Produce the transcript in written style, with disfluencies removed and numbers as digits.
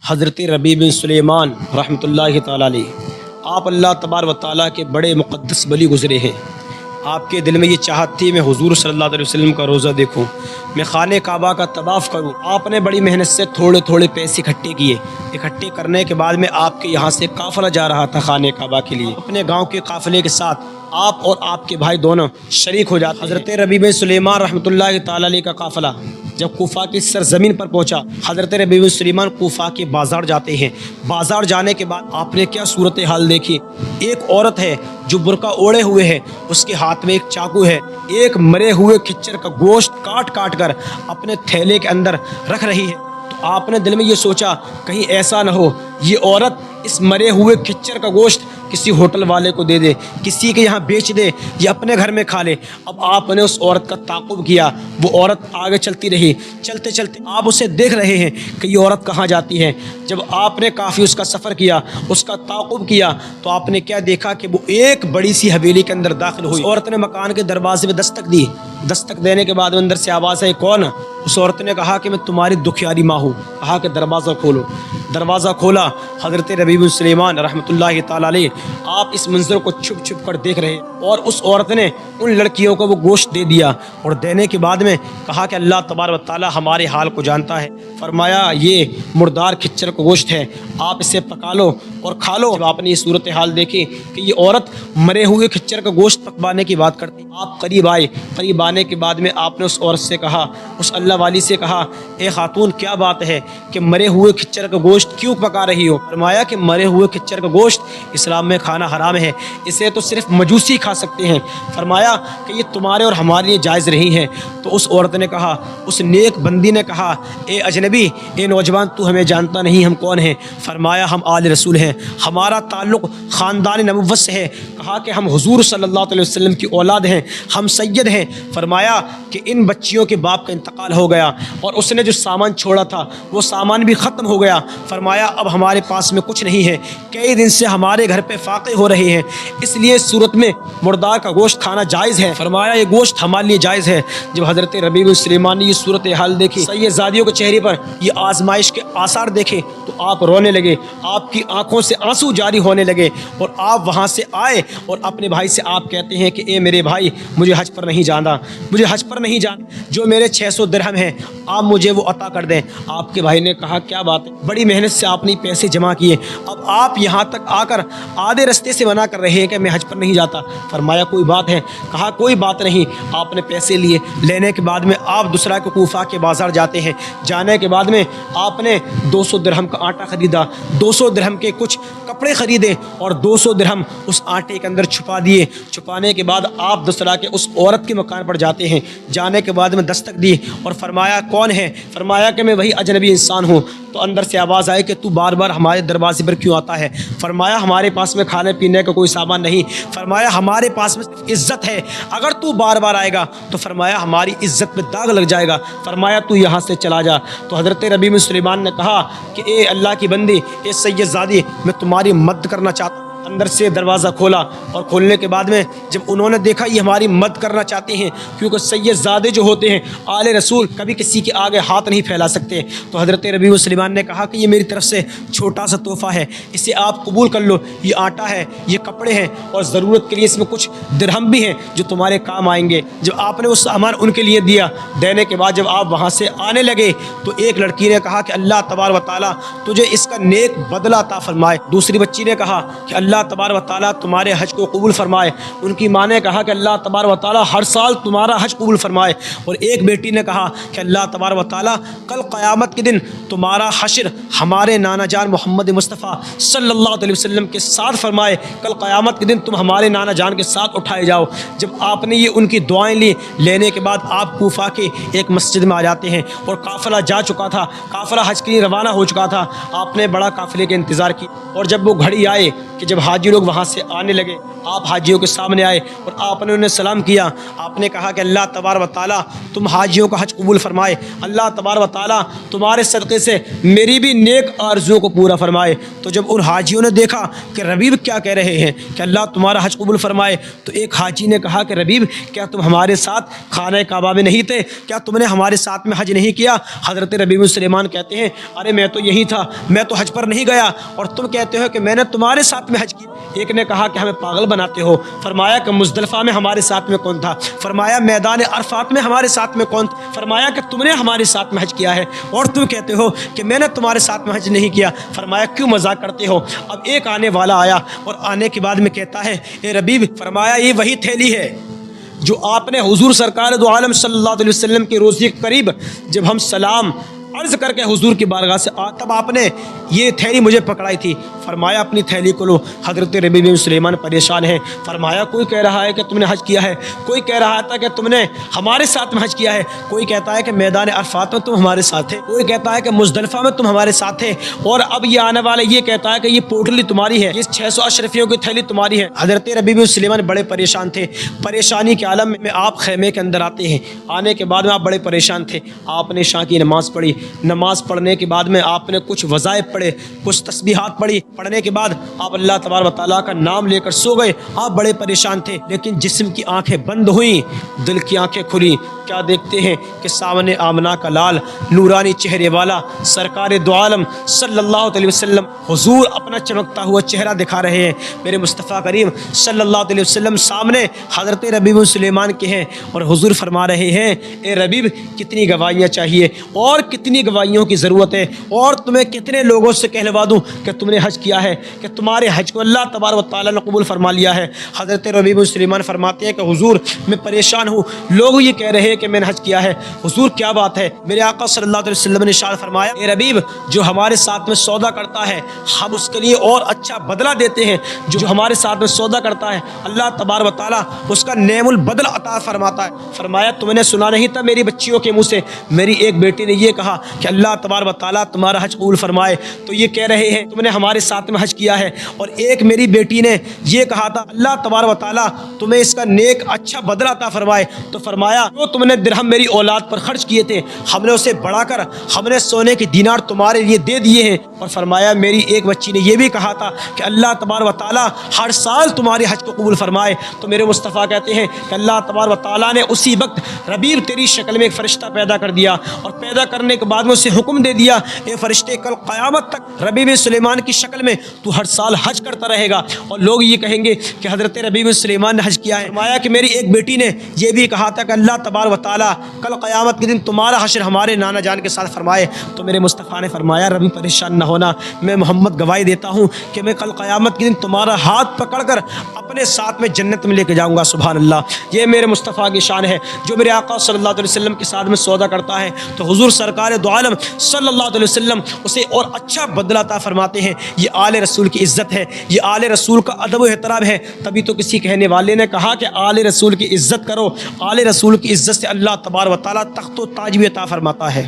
حضرت ربیع بن سلیمان رحمۃ اللہ تعالیٰ علیہ، آپ اللہ تبارک و تعالیٰ کے بڑے مقدس ولی گزرے ہیں۔ آپ کے دل میں یہ چاہت تھی میں حضور صلی اللہ علیہ وسلم کا روزہ دیکھوں، میں خانہ کعبہ کا طواف کروں۔ آپ نے بڑی محنت سے تھوڑے تھوڑے پیسے اکٹھے کیے۔ اکٹھے کرنے کے بعد میں آپ کے یہاں سے قافلہ جا رہا تھا خانہ کعبہ کے لیے۔ اپنے گاؤں کے قافلے کے ساتھ آپ اور آپ کے بھائی دونوں شریک ہو جاتے۔ حضرت ربیع بن سلیمان رحمۃ اللہ تعالیٰ علیہ کا قافلہ جب کوفہ کی سرزمین پر پہنچا، حضرت ربیع بن سلیمان کوفہ کے بازار جاتے ہیں۔ بازار جانے کے بعد آپ نے کیا صورتحال دیکھی؟ ایک عورت ہے جو برقع اوڑھے ہوئے ہے، اس کے ہاتھ میں ایک چاقو ہے، ایک مرے ہوئے کھچر کا گوشت کاٹ کاٹ کر اپنے تھیلے کے اندر رکھ رہی ہے۔ تو آپ نے دل میں یہ سوچا کہیں ایسا نہ ہو یہ عورت اس مرے ہوئے کھچر کا گوشت کسی ہوٹل والے کو دے دے، کسی کے یہاں بیچ دے یا اپنے گھر میں کھا لے۔ اب آپ نے اس عورت کا تعاقب کیا، وہ عورت آگے چلتی رہی۔ چلتے چلتے آپ اسے دیکھ رہے ہیں کہ یہ عورت کہاں جاتی ہے۔ جب آپ نے کافی اس کا سفر کیا، اس کا تعاقب کیا، تو آپ نے کیا دیکھا کہ وہ ایک بڑی سی حویلی کے اندر داخل ہوئی۔ عورت نے مکان کے دروازے میں دستک دی۔ دستک دینے کے بعد اندر سے آواز آئی، کون؟ اس عورت نے کہا کہ میں تمہاری دکھیاری ماں ہوں۔ کہا کہ دروازہ کھولو۔ دروازہ کھولا۔ حضرت ربیع بن سلیمان رحمۃ اللہ تعالیٰ علیہ آپ اس منظر کو چھپ چھپ کر دیکھ رہے، اور اس عورت نے ان لڑکیوں کو وہ گوشت دے دیا، اور دینے کے بعد میں کہا کہ اللہ تبارک و تعالیٰ ہمارے حال کو جانتا ہے۔ فرمایا یہ مردار کھچر کا گوشت ہے، آپ اسے پکا لو اور کھا لو۔ جب آپ نے یہ صورتحال دیکھی کہ یہ عورت مرے ہوئے کھچر کا گوشت پکوانے کی بات کرتی، آپ قریب آئے۔ قریب آنے کے بعد میں آپ نے اس عورت سے کہا، اس اللہ والی سے کہا، اے خاتون کیا بات ہے کہ مرے ہوئے کھچر کا گوشت کیوں پکا رہی ہو؟ فرمایا کہ مرے ہوئے کھچر کا گوشت اسلام میں کھانا حرام ہے، اسے تو صرف مجوسی کھا سکتے ہیں۔ فرمایا کہ یہ تمہارے اور ہمارے لیے جائز نہیں ہے۔ تو اس عورت نے کہا، اس نیک بندی نے کہا، اے اجنبی، اے نوجوان، تو ہمیں جانتا نہیں ہم کون ہیں؟ فرمایا ہم آل رسول ہیں، ہمارا تعلق خاندان نبوت سے ہے۔ کہا کہ ہم حضور صلی اللہ علیہ وسلم کی اولاد ہیں، ہم سید ہیں۔ فرمایا کہ ان بچیوں کے باپ کا انتقال ہو گیا، اور اس نے جو سامان چھوڑا تھا وہ سامان بھی ختم ہو گیا۔ فرمایا اب ہمارے پاس میں کچھ نہیں ہے، کئی دن سے ہمارے گھر پہ فاقے ہو رہے ہیں، اس لیے اس صورت میں مردار کا گوشت کھانا جائز ہے۔ فرمایا یہ گوشت ہمارے لیے جائز ہے۔ جب حضرت ربیع بن سلیمان نے یہ صورتحال دیکھی، سید زادیوں کے چہرے پر یہ آزمائش کے آثار دیکھے، تو آپ رونے لگے، آپ کی آنکھوں سے آنسو جاری ہونے لگے، اور آپ وہاں سے آئے اور اپنے بھائی سے آپ کہتے ہیں کہ اے میرے بھائی، مجھے حج پر نہیں جانا، مجھے حج پر نہیں جانا، جو میرے 600 درہم ہیں آپ مجھے وہ عطا کر دیں۔ آپ کے بھائی نے کہا کیا بات ہے، بڑی محنت سے آپ نے پیسے جمع کیے، اب آپ یہاں تک آ کر آدھے رستے سے منع کر رہے ہیں کہ میں حج پر نہیں جاتا۔ فرمایا کوئی بات ہے؟ کہا کوئی بات نہیں۔ آپ نے پیسے لیے، لینے کے بعد میں آپ دوسرا کے کوفہ کے بازار جاتے ہیں۔ جانے کے بعد میں آپ نے 200 درہم کا آٹا خریدا، 200 درہم کے کچھ کپڑے خریدے، اور 200 درہم اس آٹے کے اندر چھپا دیے۔ چھپانے کے بعد آپ دوسرا کے اس عورت کے مکان پر جاتے ہیں۔ جانے کے بعد میں دستک دی اور فرمایا کون ہے؟ فرمایا کہ میں وہی اجنبی انسان ہوں۔ تو اندر سے آواز آئی کہ تو بار بار ہمارے دروازے پر کیوں آتا ہے؟ فرمایا ہمارے پاس میں کھانے پینے کا کوئی سامان نہیں۔ فرمایا ہمارے پاس میں صرف عزت ہے، اگر تو بار بار آئے گا تو فرمایا ہماری عزت پہ داغ لگ جائے گا۔ فرمایا تو یہاں سے چلا جا۔ تو حضرت ربیع بن سلیمان نے کہا کہ اے اللہ کی بندی، اے سید زادی، میں تمہاری مدد کرنا چاہتا ہوں۔ اندر سے دروازہ کھولا، اور کھولنے کے بعد میں جب انہوں نے دیکھا یہ ہماری مدد کرنا چاہتے ہیں، کیونکہ سید زادے جو ہوتے ہیں آل رسول کبھی کسی کے آگے ہاتھ نہیں پھیلا سکتے، تو حضرت ربیع بن سلیمان نے کہا کہ یہ میری طرف سے چھوٹا سا تحفہ ہے، اسے آپ قبول کر لو۔ یہ آٹا ہے، یہ کپڑے ہیں، اور ضرورت کے لیے اس میں کچھ درہم بھی ہیں جو تمہارے کام آئیں گے۔ جب آپ نے وہ سامان ان کے لیے دیا، دینے کے بعد جب آپ وہاں سے آنے لگے تو ایک لڑکی نے کہا کہ اللہ تبارک و تعالیٰ تجھے اس کا نیک بدلہ عطا فرمائے۔ دوسری بچی نے کہا کہ اللہ تبارک و تعالیٰ تمہارے حج کو قبول فرمائے۔ ان کی ماں نے کہا کہ اللہ تبارک و تعالیٰ ہر سال تمہارا حج قبول فرمائے۔ اور ایک بیٹی نے کہا کہ اللہ تبارک و تعالیٰ کل قیامت کے دن تمہارا حشر ہمارے نانا جان محمد مصطفیٰ صلی اللہ علیہ وسلم کے ساتھ فرمائے، کل قیامت کے دن تم ہمارے نانا جان کے ساتھ اٹھائے جاؤ۔ جب آپ نے یہ ان کی دعائیں لی، لینے کے بعد آپ کوفہ کے ایک مسجد میں آ جاتے ہیں، اور قافلہ جا چکا تھا، قافلہ حج کے لیے روانہ ہو چکا تھا۔ آپ نے بڑا قافلے کے انتظار کی، اور جب وہ گھڑی آئے کہ جب حاجی لوگ وہاں سے آنے لگے، آپ حاجیوں کے سامنے آئے اور آپ نے انہیں سلام کیا۔ آپ نے کہا کہ اللہ تبارک و تعالیٰ تم حاجیوں کا حج قبول فرمائے، اللہ تبارک و تعالیٰ تمہارے صدقے سے میری بھی نیک آرزوؤں کو پورا فرمائے۔ تو جب ان حاجیوں نے دیکھا کہ ربیب کیا کہہ رہے ہیں کہ اللہ تمہارا حج قبول فرمائے، تو ایک حاجی نے کہا کہ ربیب کیا تم ہمارے ساتھ خانہ کعبہ میں نہیں تھے؟ کیا تم نے ہمارے ساتھ میں حج نہیں کیا؟ حضرت ربیب سلیمان کہتے ہیں ارے میں تو یہی تھا، میں تو حج پر نہیں گیا، اور تم کہتے ہو کہ میں نے تمہارے ساتھ میں حج کیا۔ ایک نے کہا کہ ہمیں پاگل بناتے ہو۔ فرمایا کہ مزدلفہ میں ہمارے ساتھ میں کون تھا؟ فرمایا میدان عرفات میں ہمارے ساتھ میں کون تھا؟ فرمایا کہ تم نے ہمارے ساتھ میں حج کیا ہے اور تم کہتے ہو کہ میں نے تمہارے ساتھ میں حج نہیں کیا۔ فرمایا کیوں مذاق کرتے ہو؟ اب ایک آنے والا آیا اور آنے کے بعد میں کہتا ہے اے ربیب، فرمایا یہ وہی تھیلی ہے جو آپ نے حضور سرکار دو عالم صلی اللہ علیہ وسلم کے روزے کے قریب جب ہم سلام عرض کر کے حضور کی بارگاہ سے تب آپ نے یہ تھیلی مجھے پکڑائی تھی۔ فرمایا اپنی تھیلی کو لو۔ حضرت ربیع بن سلیمان پریشان ہیں۔ فرمایا کوئی کہہ رہا ہے کہ تم نے حج کیا ہے، کوئی کہہ رہا تھا کہ تم نے ہمارے ساتھ میں حج کیا ہے، کوئی کہتا ہے کہ میدان عرفات میں تم ہمارے ساتھ تھے، کوئی کہتا ہے کہ مزدلفہ میں تم ہمارے ساتھ تھے، اور اب یہ آنے والا یہ کہتا ہے کہ یہ پوٹلی تمہاری ہے، یہ 600 اشرفیوں کی تھیلی تمہاری ہے۔ حضرت ربیع بن سلیمان بڑے پریشان تھے۔ پریشانی کے عالم میں آپ خیمے کے اندر آتے ہیں۔ آنے کے بعد میں آپ بڑے پریشان تھے۔ آپ نے عشاء کی نماز پڑھی۔ نماز پڑھنے کے بعد میں آپ نے کچھ وظائف پڑھے، کچھ تسبیحات پڑھی۔ پڑھنے کے بعد آپ اللہ تبارک و تعالیٰ کا نام لے کر سو گئے۔ آپ بڑے پریشان تھے، لیکن جسم کی آنکھیں بند ہوئیں، دل کی آنکھیں کھلی۔ کیا دیکھتے ہیں کہ سامنے آمنہ کا لال نورانی چہرے والا سرکار دو عالم صلی اللہ علیہ وسلم حضور اپنا چمکتا ہوا چہرہ دکھا رہے ہیں۔ میرے مصطفیٰ کریم صلی اللہ علیہ وسلم سامنے حضرت ربیع بن سلیمان کے ہیں، اور حضور فرما رہے ہیں اے ربیع کتنی گواہیاں چاہیے اور کتنی گواہیوں کی ضرورت ہے، اور تمہیں کتنے لوگوں سے کہلوا دوں کہ تم نے حج کیا ہے، کہ تمہارے حج کو اللہ تبارک و تعالیٰ نے قبول فرما لیا ہے۔ حضرت ربیع بن سلیمان فرماتے ہیں کہ حضور میں پریشان ہوں، لوگ یہ کہہ رہے ہیں کہ میں نے حج کیا ہے، حضور کیا بات ہے؟ میرے آقا صلی اللہ علیہ وسلم نے ارشاد فرمایا اے ربیع جو ہمارے ساتھ میں سودا کرتا ہے ہم اس کے لیے اور اچھا بدلہ دیتے ہیں، جو ہمارے ساتھ میں سودا کرتا ہے اللہ تبارک و تعالیٰ اس کا نعم البدل عطا فرماتا ہے۔ فرمایا تم نے سنا نہیں تھا میری بچیوں کے منہ سے میری ایک بیٹی نے یہ کہا کہ اللہ تبارک و تعالیٰ تمہارا حج قبول فرمائے، تو یہ کہہ رہے ہیں تم نے ہمارے ساتھ میں حج کیا ہے، اور ایک میری بیٹی نے یہ کہا تھا اللہ تبارک و تعالیٰ تمہیں اس کا نیک اچھا بدلہ عطا فرمائے۔ تو فرمایا جو تم نے درہم میری اولاد پر خرچ کیے تھے ہم نے اسے بڑھا کر ہم نے سونے کے دینار تمہارے لیے دے دیے ہیں۔ اور فرمایا میری ایک بچی نے یہ بھی کہا تھا کہ اللہ تبارک و تعالیٰ ہر سال تمہاری حج کو قبول فرمائے۔ تو میرے مصطفیٰ کہتے ہیں کہ اللہ تبارک و تعالیٰ نے اسی وقت ربیع تیری شکل میں ایک فرشتہ پیدا کر دیا، اور پیدا کرنے کے بعد میں اسے حکم دے دیا اے فرشتے کل قیامت تک ربیع بن سلیمان کی شکل میں تو ہر سال حج کرتا رہے گا، اور لوگ یہ کہیں گے کہ حضرت ربیع بن سلیمان نے حج کیا ہے۔ فرمایا کہ میری ایک بیٹی نے یہ بھی کہا تھا کہ اللہ تبارک و تعالیٰ کل قیامت کے دن تمہارا حشر ہمارے نانا جان کے ساتھ فرمائے۔ تو میرے مصطفیٰ نے فرمایا ربیع پریشان نہ ہونا، میں محمد گواہی دیتا ہوں کہ میں کل قیامت کے دن تمہارا ہاتھ پکڑ کر اپنے ساتھ میں جنت میں لے کے جاؤں گا۔ سبحان اللہ، یہ میرے مصطفیٰ کی شان ہے۔ جو میرے آقا صلی اللہ علیہ وسلم کے ساتھ میں سودا کرتا ہے تو حضور سرکار دو عالم صلی اللہ علیہ وسلم اسے اور اچھا بدلہ عطا فرماتے ہیں۔ یہ آل رسول کی عزت ہے، یہ آل رسول کا ادب و احترام ہے۔ تبھی تو کسی کہنے والے نے کہا کہ آل رسول کی عزت کرو، آل رسول کی عزت سے اللہ تبارک و تعالیٰ تخت و تاج بھی عطا فرماتا ہے۔